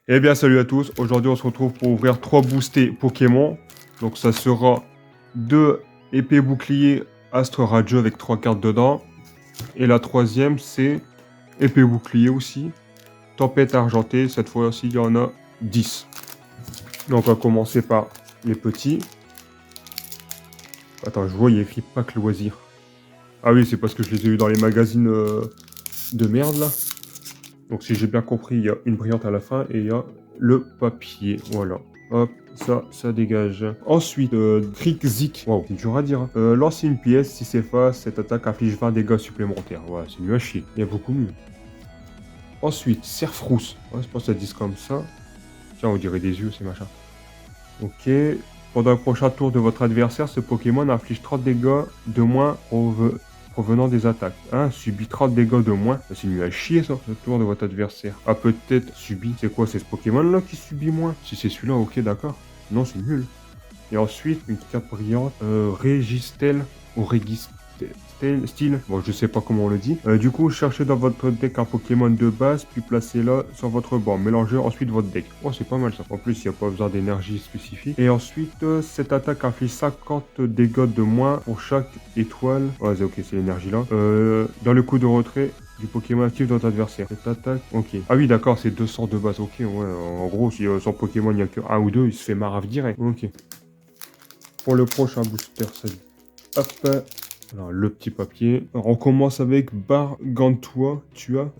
Eh bien, salut à tous. Aujourd'hui, on se retrouve pour ouvrir 3 boostés Pokémon. Donc, ça sera 2 épées boucliers Astre Radio avec 3 cartes dedans. Et la troisième, c'est épée bouclier aussi. Tempête argentée. Cette fois-ci, il y en a 10. Donc, on va commencer par les petits. Attends, je vois, il y a écrit pack loisir. Ah oui, c'est parce que je les ai eu dans les magazines de merde, là. Donc, si j'ai bien compris, il y a une brillante à la fin et il y a le papier. Voilà. Hop, ça dégage. Ensuite, Crick-Zik. Wow, c'est dur à dire. Hein. Lancer une pièce, si c'est face, cette attaque inflige 20 dégâts supplémentaires. Ouais, c'est mieux à chier. Il y a beaucoup mieux. Ensuite, Serfrousse. Ouais, je pense que ça dit comme ça. Tiens, on dirait des yeux, ces machins. Ok. Pendant le prochain tour de votre adversaire, ce Pokémon inflige 30 dégâts de moins provenant des attaques. Subit 30 dégâts de moins. C'est nul à chier ça, le tour de votre adversaire. Ah, peut-être subit. C'est quoi, c'est ce Pokémon là qui subit moins? Si c'est celui-là, ok, d'accord. Non, c'est nul. Et ensuite, une carte brillante, Régistel ou Régistel style. Bon, je sais pas comment on le dit. Du coup, cherchez dans votre deck un Pokémon de base, puis placez-le sur votre banc. Mélangez ensuite votre deck. Oh, c'est pas mal ça. En plus, il n'y a pas besoin d'énergie spécifique. Et ensuite, cette attaque inflige 50 dégâts de moins pour chaque étoile. Ouais, c'est ok, c'est l'énergie là. Dans le coup de retrait du Pokémon actif de votre adversaire. Cette attaque, ok. Ah oui, d'accord, c'est 200 de base, ok. Ouais, en gros, si son Pokémon, il n'y a que 1 ou 2, il se fait marave direct. Ok. Pour le prochain booster, ça dit. Hop. Alors, le petit papier. Alors, on commence avec Bargantua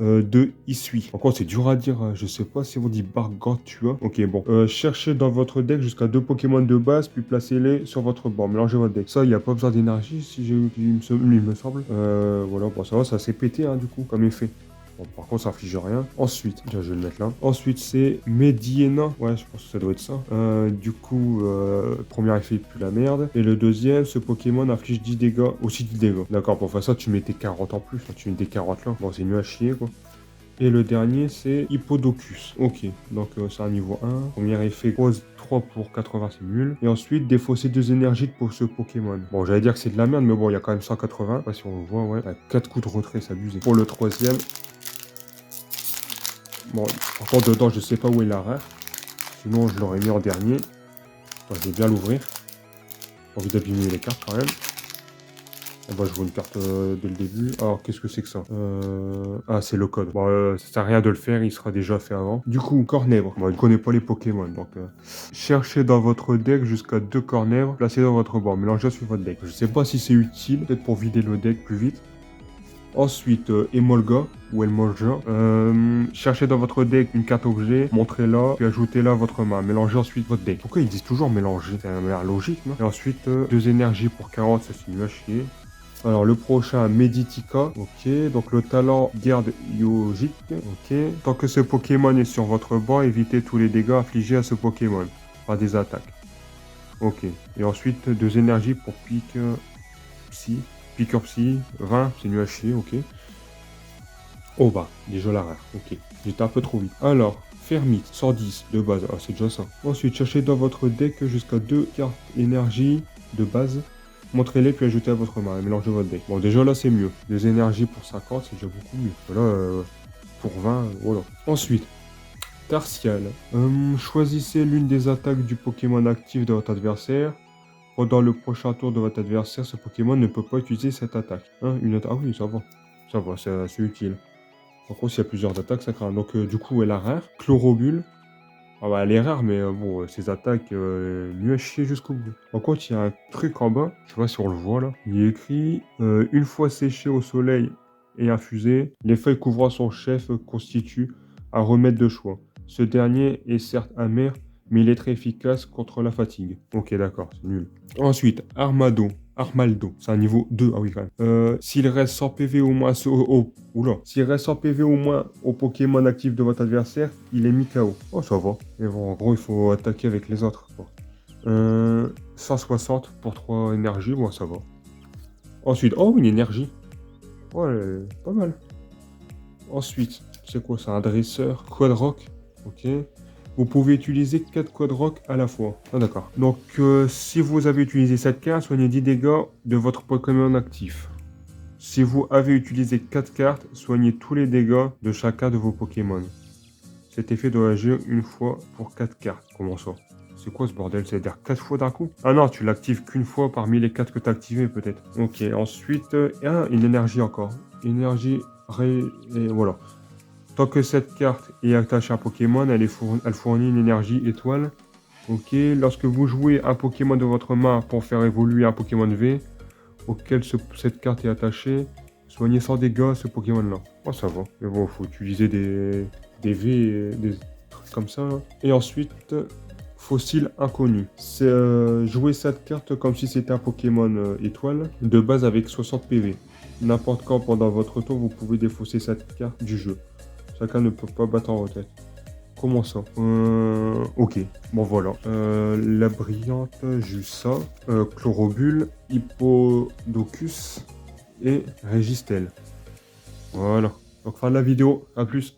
de Isui. Encore, c'est dur à dire. Hein. Je sais pas si on dit Bargantua. Ok, bon. Cherchez dans votre deck jusqu'à 2 Pokémon de base, puis placez-les sur votre banc. Mélangez votre deck. Ça, il n'y a pas besoin d'énergie, si j'ai il me semble. Voilà, bon, ça va, ça s'est pété, hein, du coup, comme effet. Bon, par contre, ça inflige rien. Ensuite, déjà, je vais le mettre là. Ensuite, c'est Mediena. Ouais, je pense que ça doit être ça. Du coup, premier effet, plus la merde. Et le deuxième, ce Pokémon inflige 10 dégâts. Aussi 10 dégâts. D'accord, pour faire ça, tu mets tes 40 en plus. Tu mets tes 40 là. Bon, c'est mieux à chier, quoi. Et le dernier, c'est Hippodocus. Ok, donc c'est un niveau 1. Premier effet, pose 3 pour 80, c'est nul. Et ensuite, défausser 2 énergies pour ce Pokémon. Bon, j'allais dire que c'est de la merde, mais bon, il y a quand même 180. Je sais pas si on le voit, ouais. 4 coups de retrait, c'est abusé. Pour le troisième, bon, par contre, dedans, je sais pas où est la rare. Sinon, je l'aurais mis en dernier. Enfin, je vais bien l'ouvrir. J'ai envie d'abîmer les cartes quand même. On va jouer une carte dès le début. Alors, qu'est-ce que c'est que ça Ah, c'est le code. Bon, ça sert à rien de le faire, il sera déjà fait avant. Du coup, Cornèvre. Bon, il ne connaît pas les Pokémon, donc... cherchez dans votre deck jusqu'à 2 Cornèvres, placez dans votre banc. Mélangez sur votre deck. Je sais pas si c'est utile, peut-être pour vider le deck plus vite. Ensuite, Emolga ou Emolga. Cherchez dans votre deck une carte objet, montrez-la, puis ajoutez-la à votre main. Mélangez ensuite votre deck. Pourquoi ils disent toujours mélanger? Ça a l'air logique, non? Et ensuite, 2 énergies pour 40, ça c'est nul à chier. Alors le prochain, Meditica, ok, donc le talent garde Yogic, ok. Tant que ce Pokémon est sur votre banc, évitez tous les dégâts infligés à ce Pokémon par des attaques. Ok, et ensuite 2 énergies pour Pique Psy. Piqueur Psy, 20, c'est nul à chier, ok. Oh bah, déjà la rare, ok. J'étais un peu trop vite. Alors, Fermite, 110 de base, ah c'est déjà ça. Ensuite, cherchez dans votre deck jusqu'à 2 cartes énergie de base. Montrez-les puis ajoutez à votre main et mélangez votre deck. Bon, déjà là c'est mieux. Des énergies pour 50, c'est déjà beaucoup mieux. Voilà, pour 20, voilà. Ensuite, Tarsial. Choisissez l'une des attaques du Pokémon actif de votre adversaire. Pendant le prochain tour de votre adversaire, ce Pokémon ne peut pas utiliser cette attaque. Ah oui, ça va. Ça va, c'est utile. Par contre, s'il y a plusieurs attaques, ça craint. Donc, du coup, elle a rare. Chlorobule. Ah bah, elle est rare, mais bon, ses attaques, mieux à chier jusqu'au bout. Par contre, il y a un truc en bas, je sais pas si on le voit là. Il est écrit une fois séché au soleil et infusé, les feuilles couvrant son chef constituent un remède de choix. Ce dernier est certes amer, mais il est très efficace contre la fatigue. Ok, d'accord, c'est nul. Ensuite, Armaldo, c'est un niveau 2, ah oui quand même. S'il reste 100 PV au moins S'il reste 100 PV au moins au Pokémon actif de votre adversaire, il est mis KO. Oh ça va. Mais bon, en gros il faut attaquer avec les autres. Bon. 160 pour 3 énergies, bon ça va. Ensuite, oh une énergie. Ouais, pas mal. Ensuite, c'est quoi ça? Un dresseur Quadrock. Ok. Vous pouvez utiliser 4 Quadrock à la fois. Ah d'accord. Donc si vous avez utilisé cette carte, soignez 10 dégâts de votre Pokémon actif. Si vous avez utilisé 4 cartes, soignez tous les dégâts de chacun de vos Pokémon. Cet effet doit agir une fois pour 4 cartes. Comment ça? C'est quoi ce bordel? C'est-à-dire 4 fois d'un coup? Ah non, tu l'actives qu'une fois parmi les 4 que tu as activés peut-être. Ok, ensuite, une énergie encore. Énergie, et voilà. Tant que cette carte est attachée à un Pokémon, elle fournit une énergie étoile. Ok, lorsque vous jouez un Pokémon de votre main pour faire évoluer un Pokémon V, auquel cette carte est attachée, soignez sans dégâts ce Pokémon-là. Oh, ça va. Mais bon, faut utiliser des V, des trucs comme ça. Là. Et ensuite, fossile inconnu. C'est jouer cette carte comme si c'était un Pokémon étoile, de base avec 60 PV. N'importe quand pendant votre tour, vous pouvez défausser cette carte du jeu. Chacun ne peut pas battre en retraite. Comment ça? Ok, bon voilà. La brillante, juste ça. Chlorobule, Hippodocus et Régistel. Voilà. Donc fin de la vidéo, à plus.